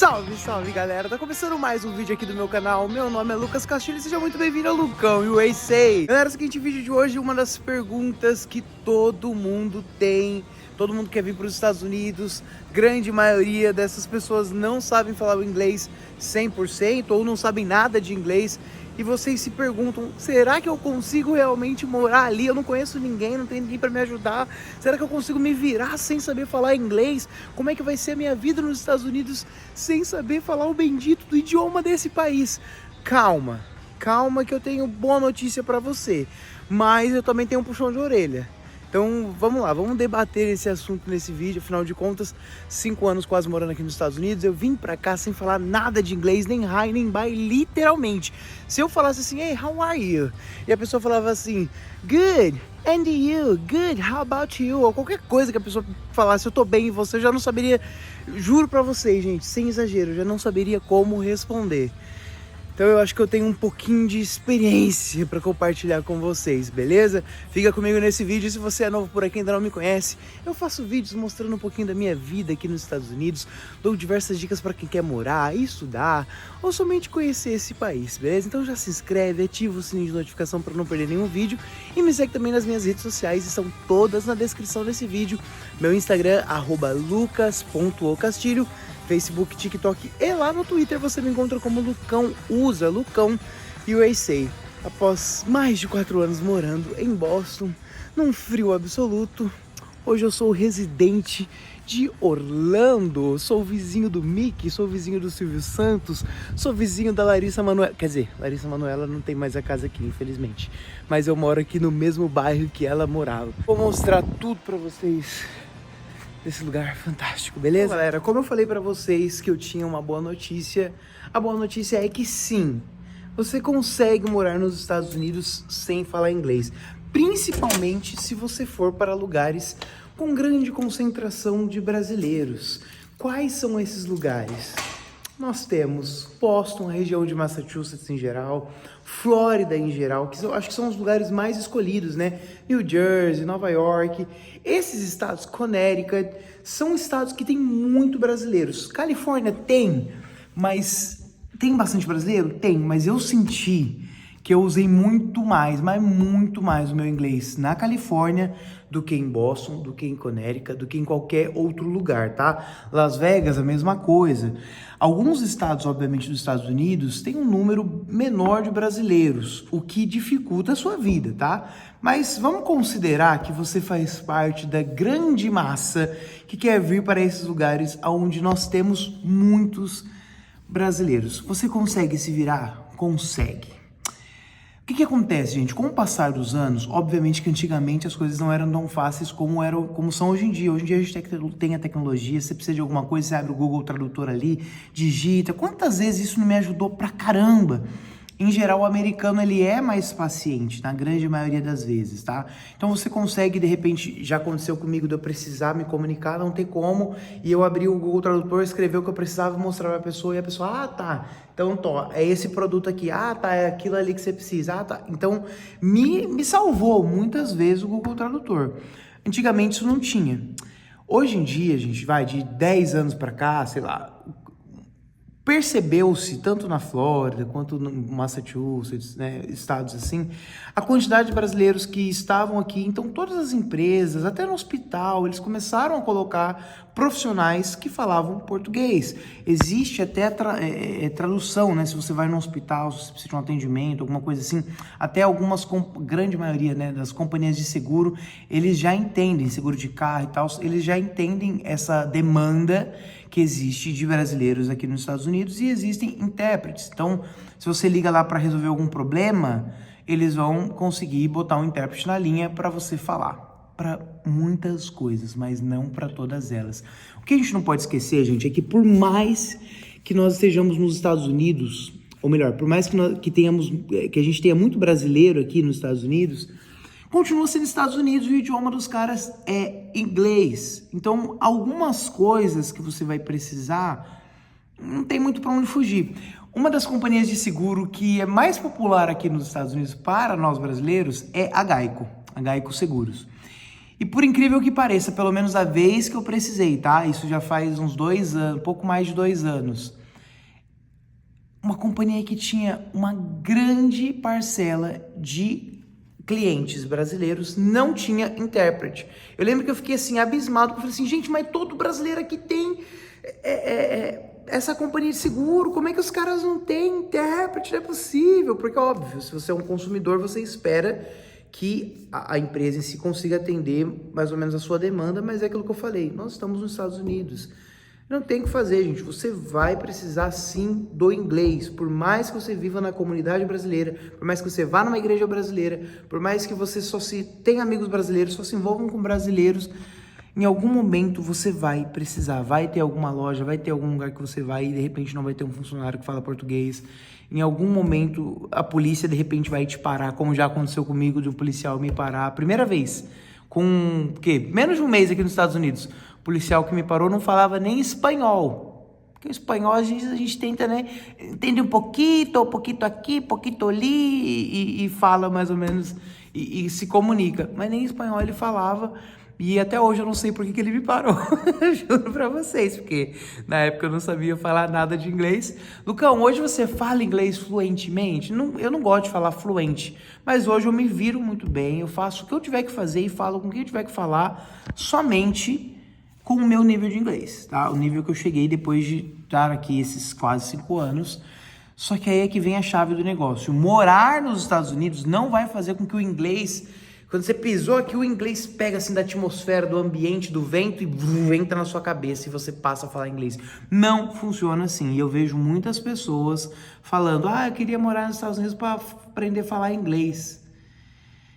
Salve, salve galera, tá começando mais um vídeo aqui do meu canal. Meu nome é Lucas Castilho e seja muito bem-vindo ao Lucão USA. Galera, o seguinte, vídeo de hoje, uma das perguntas que todo mundo tem. Todo mundo quer vir para os Estados Unidos. Grande maioria dessas pessoas não sabem falar o inglês 100% ou não sabem nada de inglês. E vocês se perguntam, será que eu consigo realmente morar ali? Eu não conheço ninguém, não tem ninguém para me ajudar. Será que eu consigo me virar sem saber falar inglês? Como é que vai ser a minha vida nos Estados Unidos sem saber falar o bendito do idioma desse país? Calma, calma que eu tenho boa notícia para você. Mas eu também tenho um puxão de orelha. Então vamos lá, vamos debater esse assunto nesse vídeo. Afinal de contas, 5 anos quase morando aqui nos Estados Unidos, eu vim pra cá sem falar nada de inglês, nem hi, nem bye, literalmente. Se eu falasse assim, hey, how are you? E a pessoa falava assim, good, and you, good, how about you? Ou qualquer coisa que a pessoa falasse, eu tô bem, e você, eu já não saberia, juro pra vocês, gente, sem exagero, eu já não saberia como responder. Então eu acho que eu tenho um pouquinho de experiência para compartilhar com vocês, beleza? Fica comigo nesse vídeo. Se você é novo por aqui e ainda não me conhece, eu faço vídeos mostrando um pouquinho da minha vida aqui nos Estados Unidos. Dou diversas dicas para quem quer morar, estudar ou somente conhecer esse país, beleza? Então já se inscreve, ativa o sininho de notificação para não perder nenhum vídeo. E me segue também nas minhas redes sociais, estão todas na descrição desse vídeo. Meu Instagram, @lucas.ocastilho. Facebook, TikTok e lá no Twitter você me encontra como Lucão USA, Lucão USA. Após mais de 4 anos morando em Boston, num frio absoluto, hoje eu sou residente de Orlando, sou vizinho do Mickey, sou vizinho do Silvio Santos, sou vizinho da Larissa Manoela, quer dizer, Larissa Manoela não tem mais a casa aqui, infelizmente, mas eu moro aqui no mesmo bairro que ela morava. Vou mostrar tudo pra vocês desse lugar fantástico, beleza? Bom, galera, como eu falei pra vocês que eu tinha uma boa notícia, a boa notícia é que sim, você consegue morar nos Estados Unidos sem falar inglês, principalmente se você for para lugares com grande concentração de brasileiros. Quais são esses lugares? Nós temos Boston, a região de Massachusetts em geral, Flórida em geral, que eu acho que são os lugares mais escolhidos, né? New Jersey, Nova York, esses estados, Connecticut, são estados que tem muito brasileiros. Califórnia tem, mas tem bastante brasileiro? Tem, mas eu senti que eu usei muito mais, mas muito mais o meu inglês na Califórnia do que em Boston, do que em Connecticut, do que em qualquer outro lugar, tá? Las Vegas, a mesma coisa. Alguns estados, obviamente, dos Estados Unidos, têm um número menor de brasileiros, o que dificulta a sua vida, tá? Mas vamos considerar que você faz parte da grande massa que quer vir para esses lugares onde nós temos muitos brasileiros. Você consegue se virar? Consegue. O que acontece, gente? Com o passar dos anos, obviamente que antigamente as coisas não eram tão fáceis como são hoje em dia. Hoje em dia a gente tem a tecnologia, você precisa de alguma coisa, você abre o Google Tradutor ali, digita. Quantas vezes isso não me ajudou pra caramba? Em geral, o americano ele é mais paciente, na grande maioria das vezes, tá? Então você consegue, de repente, já aconteceu comigo de eu precisar me comunicar, não ter como, e eu abri o Google Tradutor, escrevi o que eu precisava, mostrar pra pessoa, e a pessoa, ah, tá, então, é esse produto aqui, ah, tá, é aquilo ali que você precisa, ah, tá. Então, me salvou muitas vezes o Google Tradutor. Antigamente isso não tinha. Hoje em dia, a gente vai de 10 anos pra cá, sei lá, percebeu-se, tanto na Flórida quanto no Massachusetts, né, estados assim, a quantidade de brasileiros que estavam aqui. Então todas as empresas, até no hospital, eles começaram a colocar profissionais que falavam português. Existe até tradução, né, se você vai no hospital, se você precisa de um atendimento, alguma coisa assim, até algumas, grande maioria, né, das companhias de seguro, eles já entendem, seguro de carro e tal, eles já entendem essa demanda que existe de brasileiros aqui nos Estados Unidos e existem intérpretes. Então, se você liga lá para resolver algum problema, eles vão conseguir botar um intérprete na linha para você falar. Para muitas coisas, mas não para todas elas. O que a gente não pode esquecer, gente, é que por mais que nós estejamos nos Estados Unidos, ou melhor, por mais que a gente tenha muito brasileiro aqui nos Estados Unidos, continua sendo Estados Unidos e o idioma dos caras é inglês. Então, algumas coisas que você vai precisar, não tem muito para onde fugir. Uma das companhias de seguro que é mais popular aqui nos Estados Unidos para nós brasileiros é a Geico Seguros. E por incrível que pareça, pelo menos a vez que eu precisei, tá? Isso já faz uns 2 anos, pouco mais de 2 anos. Uma companhia que tinha uma grande parcela de clientes brasileiros não tinha intérprete. Eu lembro que eu fiquei assim, abismado, porque eu falei assim, gente, mas todo brasileiro aqui tem essa companhia de seguro, como é que os caras não têm intérprete? Não é possível, porque óbvio, se você é um consumidor, você espera que a empresa em si consiga atender mais ou menos a sua demanda, mas é aquilo que eu falei, nós estamos nos Estados Unidos. Não tem o que fazer, gente. Você vai precisar sim do inglês. Por mais que você viva na comunidade brasileira, por mais que você vá numa igreja brasileira, por mais que você só se tenha amigos brasileiros, só se envolvam com brasileiros, em algum momento você vai precisar. Vai ter alguma loja, vai ter algum lugar que você vai e de repente não vai ter um funcionário que fala português. Em algum momento a polícia de repente vai te parar, como já aconteceu comigo, de um policial me parar a primeira vez, com o quê? Menos de um mês aqui nos Estados Unidos. O policial que me parou não falava nem espanhol. Porque o espanhol a gente tenta, né? Entende um pouquinho aqui, pouquinho ali e fala mais ou menos e se comunica. Mas nem espanhol ele falava. E até hoje eu não sei por que ele me parou. Juro pra vocês, porque na época eu não sabia falar nada de inglês. Lucão, hoje você fala inglês fluentemente? Não, eu não gosto de falar fluente, mas hoje eu me viro muito bem. Eu faço o que eu tiver que fazer e falo com quem eu tiver que falar somente com o meu nível de inglês, tá? O nível que eu cheguei depois de estar aqui esses quase 5 anos. Só que aí é que vem a chave do negócio. Morar nos Estados Unidos não vai fazer com que o inglês... Quando você pisou aqui, o inglês pega assim da atmosfera, do ambiente, do vento e entra na sua cabeça e você passa a falar inglês. Não funciona assim. E eu vejo muitas pessoas falando, eu queria morar nos Estados Unidos para aprender a falar inglês.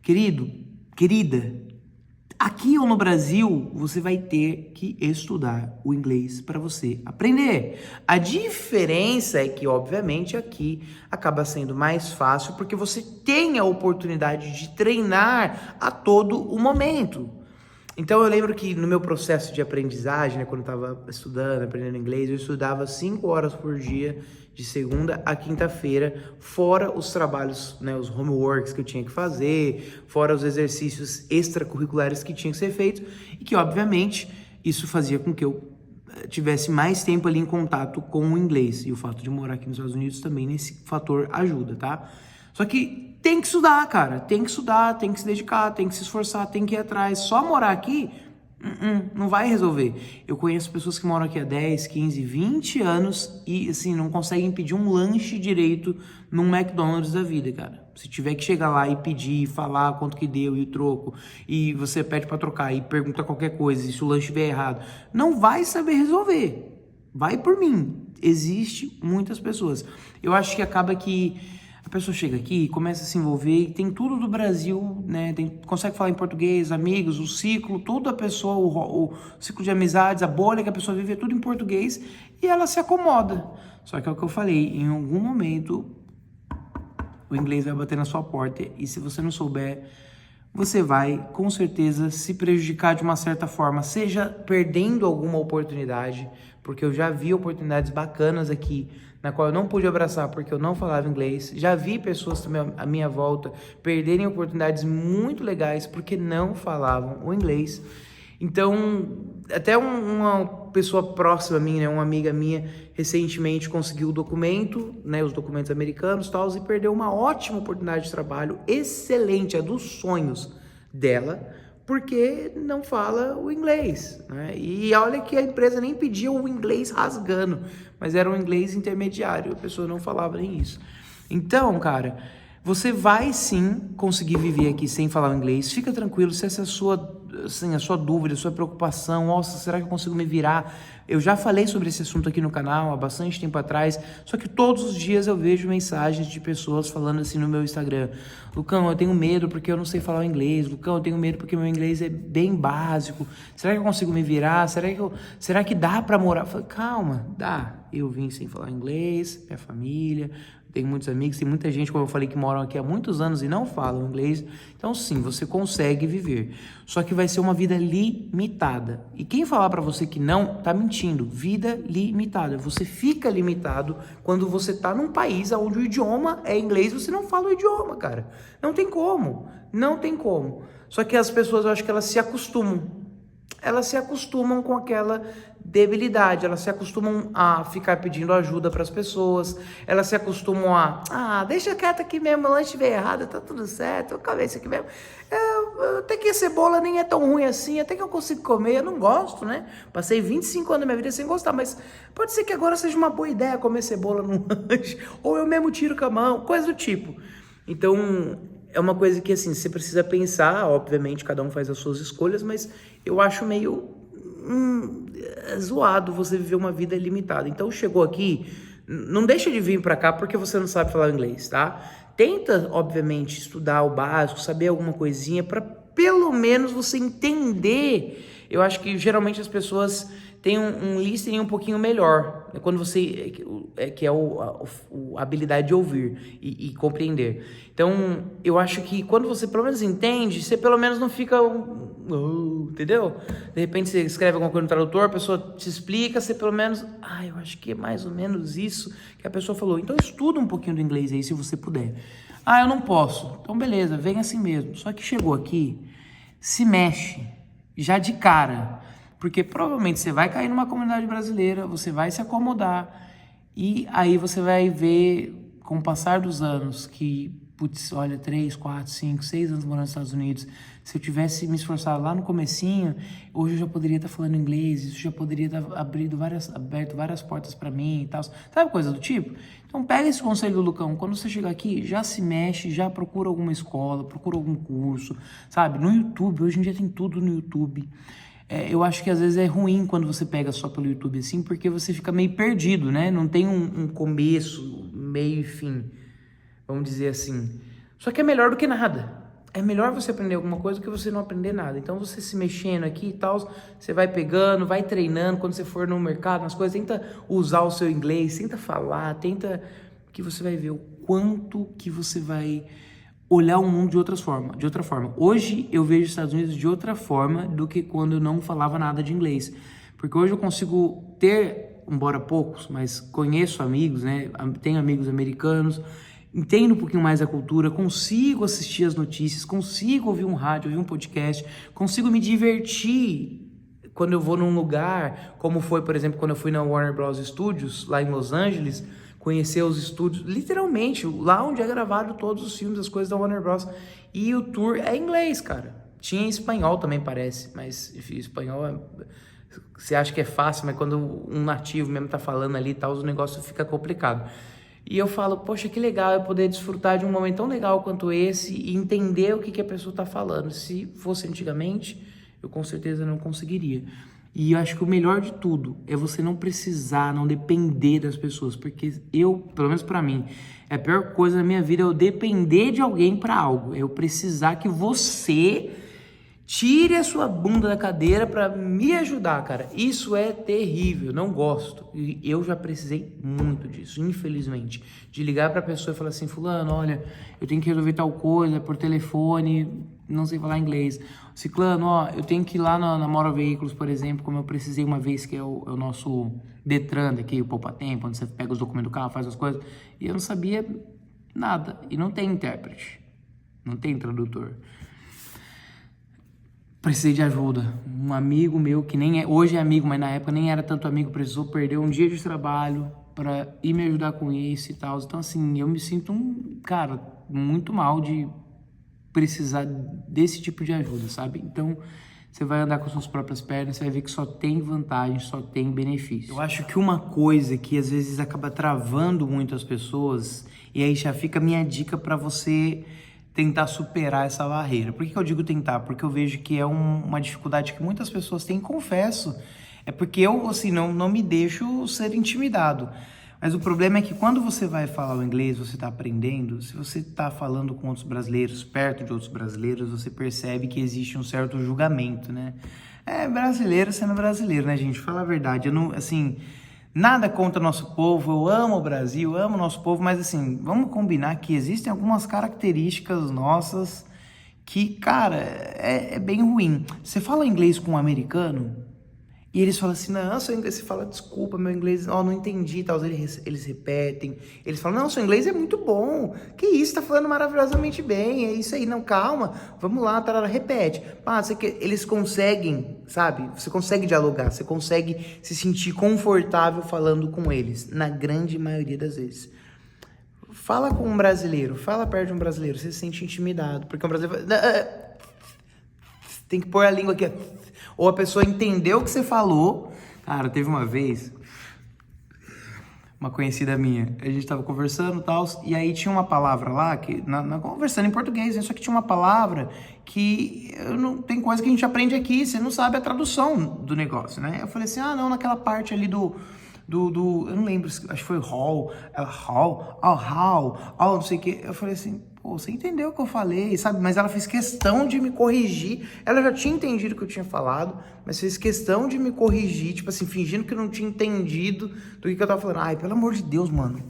Querido, querida, aqui ou no Brasil, você vai ter que estudar o inglês para você aprender. A diferença é que, obviamente, aqui acaba sendo mais fácil porque você tem a oportunidade de treinar a todo o momento. Então, eu lembro que no meu processo de aprendizagem, né, quando eu estava estudando, aprendendo inglês, eu estudava 5 horas por dia, de segunda a quinta-feira, fora os trabalhos, né, os homeworks que eu tinha que fazer, fora os exercícios extracurriculares que tinham que ser feitos, e que, obviamente, isso fazia com que eu tivesse mais tempo ali em contato com o inglês. E o fato de morar aqui nos Estados Unidos também nesse fator ajuda, tá? Só que tem que estudar, cara. Tem que estudar, tem que se dedicar, tem que se esforçar, tem que ir atrás. Só morar aqui não vai resolver. Eu conheço pessoas que moram aqui há 10, 15, 20 anos e, assim, não conseguem pedir um lanche direito num McDonald's da vida, cara. Se tiver que chegar lá e pedir, falar quanto que deu e o troco, e você pede pra trocar e pergunta qualquer coisa, e se o lanche vier errado, não vai saber resolver. Vai por mim. Existe muitas pessoas. Eu acho que acaba que a pessoa chega aqui, começa a se envolver e tem tudo do Brasil, né? Consegue falar em português, amigos, o ciclo, toda a pessoa, o ciclo de amizades, a bolha que a pessoa vive é tudo em português e ela se acomoda. Só que é o que eu falei, em algum momento o inglês vai bater na sua porta e se você não souber, você vai com certeza se prejudicar de uma certa forma, seja perdendo alguma oportunidade, porque eu já vi oportunidades bacanas aqui, na qual eu não pude abraçar porque eu não falava inglês. Já vi pessoas também à minha volta perderem oportunidades muito legais porque não falavam o inglês. Então, até uma pessoa próxima a mim, né, uma amiga minha, recentemente conseguiu o documento, né, os documentos americanos e tal, e perdeu uma ótima oportunidade de trabalho, excelente, a dos sonhos dela, porque não fala o inglês, né? E olha que a empresa nem pedia o inglês rasgando, mas era um inglês intermediário, a pessoa não falava nem isso. Então, cara, você vai sim conseguir viver aqui sem falar o inglês, fica tranquilo, se essa é a sua dúvida, a sua preocupação, nossa, será que eu consigo me virar? Eu já falei sobre esse assunto aqui no canal há bastante tempo atrás, só que todos os dias eu vejo mensagens de pessoas falando assim no meu Instagram: Lucão, eu tenho medo porque eu não sei falar o inglês, Lucão, eu tenho medo porque meu inglês é bem básico, será que eu consigo me virar? Será que dá pra morar? Eu falei, calma, dá. Eu vim sem falar inglês, minha família, tenho muitos amigos, tem muita gente, como eu falei, que moram aqui há muitos anos e não falam inglês. Então, sim, você consegue viver. Só que vai ser uma vida limitada. E quem falar pra você que não, tá mentindo. Vida limitada. Você fica limitado quando você tá num país onde o idioma é inglês, você não fala o idioma, cara. Não tem como. Não tem como. Só que as pessoas, eu acho que elas se acostumam. Elas se acostumam com aquela debilidade, elas se acostumam a ficar pedindo ajuda para as pessoas, elas se acostumam deixa quieto aqui mesmo, o lanche veio errado, tá tudo certo, eu acabei isso aqui mesmo. Até que a cebola nem é tão ruim assim, até que eu consigo comer, eu não gosto, né? Passei 25 anos da minha vida sem gostar, mas pode ser que agora seja uma boa ideia comer cebola no lanche, ou eu mesmo tiro com a mão, coisa do tipo. Então, é uma coisa que, assim, você precisa pensar, obviamente, cada um faz as suas escolhas, mas eu acho meio zoado você viver uma vida limitada. Então, chegou aqui, não deixa de vir pra cá porque você não sabe falar inglês, tá? Tenta, obviamente, estudar o básico, saber alguma coisinha pra pelo menos você entender. Eu acho que, geralmente, as pessoas têm um listening um pouquinho melhor, né? Quando você, que é a habilidade de ouvir e compreender. Então, eu acho que quando você pelo menos entende, você pelo menos não fica, entendeu? De repente você escreve alguma coisa no tradutor, a pessoa te explica, você pelo menos, eu acho que é mais ou menos isso que a pessoa falou. Então, estuda um pouquinho do inglês aí, se você puder. Eu não posso. Então, beleza, vem assim mesmo. Só que chegou aqui, se mexe, já de cara. Porque provavelmente você vai cair numa comunidade brasileira, você vai se acomodar e aí você vai ver, com o passar dos anos, que, olha, 3, 4, 5, 6 anos morando nos Estados Unidos, se eu tivesse me esforçado lá no comecinho, hoje eu já poderia estar falando inglês, isso já poderia estar aberto várias portas para mim e tal. Sabe coisa do tipo? Então pega esse conselho do Lucão, quando você chegar aqui, já se mexe, já procura alguma escola, procura algum curso, sabe? No YouTube, hoje em dia tem tudo no YouTube. Eu acho que às vezes é ruim quando você pega só pelo YouTube assim, porque você fica meio perdido, né? Não tem um começo, meio e fim, vamos dizer assim. Só que é melhor do que nada. É melhor você aprender alguma coisa do que você não aprender nada. Então você se mexendo aqui e tal, você vai pegando, vai treinando. Quando você for no mercado, nas coisas, tenta usar o seu inglês, tenta falar, tenta que você vai ver o quanto que você vai olhar o mundo de outra forma. Hoje eu vejo os Estados Unidos de outra forma do que quando eu não falava nada de inglês. Porque hoje eu consigo ter, embora poucos, mas conheço amigos, né? Tenho amigos americanos, entendo um pouquinho mais a cultura, consigo assistir as notícias, consigo ouvir um rádio, ouvir um podcast, consigo me divertir quando eu vou num lugar, como foi, por exemplo, quando eu fui na Warner Bros. Studios, lá em Los Angeles, conhecer os estúdios, literalmente, lá onde é gravado todos os filmes, as coisas da Warner Bros. E o tour é em inglês, cara. Tinha em espanhol também, parece, mas enfim, espanhol você acha que é fácil, mas quando um nativo mesmo tá falando ali e tal, o negócio fica complicado. E eu falo, poxa, que legal eu poder desfrutar de um momento tão legal quanto esse e entender o que a pessoa tá falando. Se fosse antigamente, eu com certeza não conseguiria. E eu acho que o melhor de tudo é você não precisar, não depender das pessoas, porque pelo menos pra mim, a pior coisa na minha vida é eu depender de alguém pra algo, é eu precisar que você tire a sua bunda da cadeira pra me ajudar, cara. Isso é terrível, não gosto. E eu já precisei muito disso, infelizmente. De ligar pra pessoa e falar assim, fulano, olha, eu tenho que resolver tal coisa por telefone, não sei falar inglês. Ciclano, eu tenho que ir lá na Mora Veículos, por exemplo, como eu precisei uma vez, que é o nosso Detran daqui, o Poupa Tempo, onde você pega os documentos do carro, faz as coisas. E eu não sabia nada. E não tem intérprete, não tem tradutor. Precisei de ajuda. Um amigo meu, que hoje é amigo, mas na época nem era tanto amigo, precisou perder um dia de trabalho para ir me ajudar com isso e tal. Então, assim, eu me sinto cara, muito mal de precisar desse tipo de ajuda, sabe? Então, você vai andar com suas próprias pernas, você vai ver que só tem vantagem, só tem benefício. Eu acho que uma coisa que às vezes acaba travando muito as pessoas, e aí já fica a minha dica para você tentar superar essa barreira. Por que eu digo tentar? Porque eu vejo que é uma dificuldade que muitas pessoas têm, confesso. É porque eu, assim, não me deixo ser intimidado. Mas o problema é que quando você vai falar o inglês, você está aprendendo, se você está falando com outros brasileiros, perto de outros brasileiros, você percebe que existe um certo julgamento, né? É brasileiro sendo brasileiro, né, gente? Fala a verdade. Eu não, assim, Nada contra o nosso povo, eu amo o Brasil, eu amo o nosso povo, mas assim, vamos combinar que existem algumas características nossas que, cara, é bem ruim. Você fala inglês com um americano e eles falam assim, não, seu inglês, você fala, desculpa, meu inglês, não entendi, tal, eles repetem, eles falam, não, seu inglês é muito bom, que isso, tá falando maravilhosamente bem, é isso aí, não, calma, vamos lá, tarara, repete. Eles conseguem, sabe, você consegue dialogar, você consegue se sentir confortável falando com eles, na grande maioria das vezes. Fala com um brasileiro, fala perto de um brasileiro, você se sente intimidado, porque um brasileiro tem que pôr a língua aqui, ou a pessoa entendeu o que você falou. Cara, teve uma vez, uma conhecida minha, a gente tava conversando e tal, e aí tinha uma palavra lá, que conversando em português, né, só que tinha uma palavra que tem coisa que a gente aprende aqui, você não sabe a tradução do negócio, né? Eu falei assim, não, naquela parte ali eu não lembro, acho que foi hall, não sei o que. Eu falei assim, pô, você entendeu o que eu falei, sabe? Mas ela fez questão de me corrigir. Ela já tinha entendido o que eu tinha falado, mas fez questão de me corrigir, tipo assim, fingindo que eu não tinha entendido do que eu tava falando. Ai, pelo amor de Deus, mano.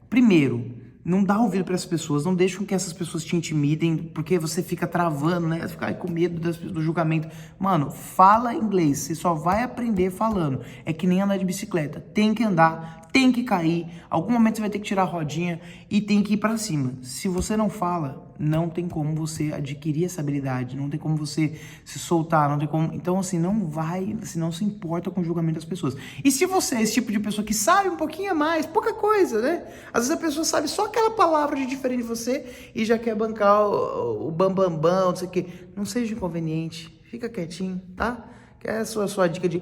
Primeiro, não dá ouvido para essas pessoas, não deixa com que essas pessoas te intimidem, porque você fica travando, né? Você fica com medo do julgamento. Mano, fala inglês, você só vai aprender falando. É que nem andar de bicicleta, tem que andar, tem que cair, algum momento você vai ter que tirar a rodinha e tem que ir para cima. Se você não fala, não tem como você adquirir essa habilidade, não tem como você se soltar, não tem como... Então, assim, não se importa com o julgamento das pessoas. E se você é esse tipo de pessoa que sabe um pouquinho a mais, pouca coisa, né? Às vezes a pessoa sabe só aquela palavra de diferente de você e já quer bancar o bambambam, não sei o quê. Não seja inconveniente, fica quietinho, tá? Que é a sua dica de...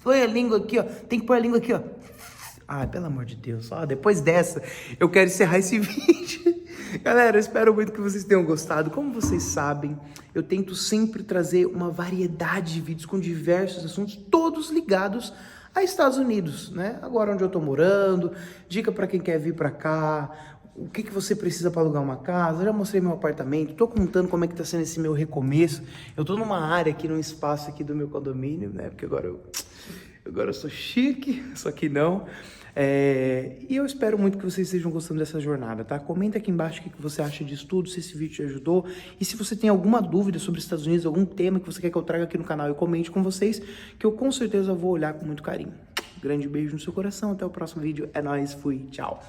Põe a língua aqui, ó. Tem que pôr a língua aqui, ó. Ai, pelo amor de Deus. Depois dessa, eu quero encerrar esse vídeo. Galera, eu espero muito que vocês tenham gostado. Como vocês sabem, eu tento sempre trazer uma variedade de vídeos com diversos assuntos, todos ligados a Estados Unidos, né? Agora onde eu tô morando, dica para quem quer vir para cá, o que você precisa para alugar uma casa. Eu já mostrei meu apartamento, tô contando como é que tá sendo esse meu recomeço. Eu tô numa área aqui, num espaço aqui do meu condomínio, né? Porque agora eu sou chique, só que não. E eu espero muito que vocês estejam gostando dessa jornada, tá? Comenta aqui embaixo o que você acha disso tudo, se esse vídeo te ajudou. E se você tem alguma dúvida sobre os Estados Unidos, algum tema que você quer que eu traga aqui no canal, eu comente com vocês, que eu com certeza vou olhar com muito carinho. Grande beijo no seu coração, até o próximo vídeo. É nóis, fui, tchau!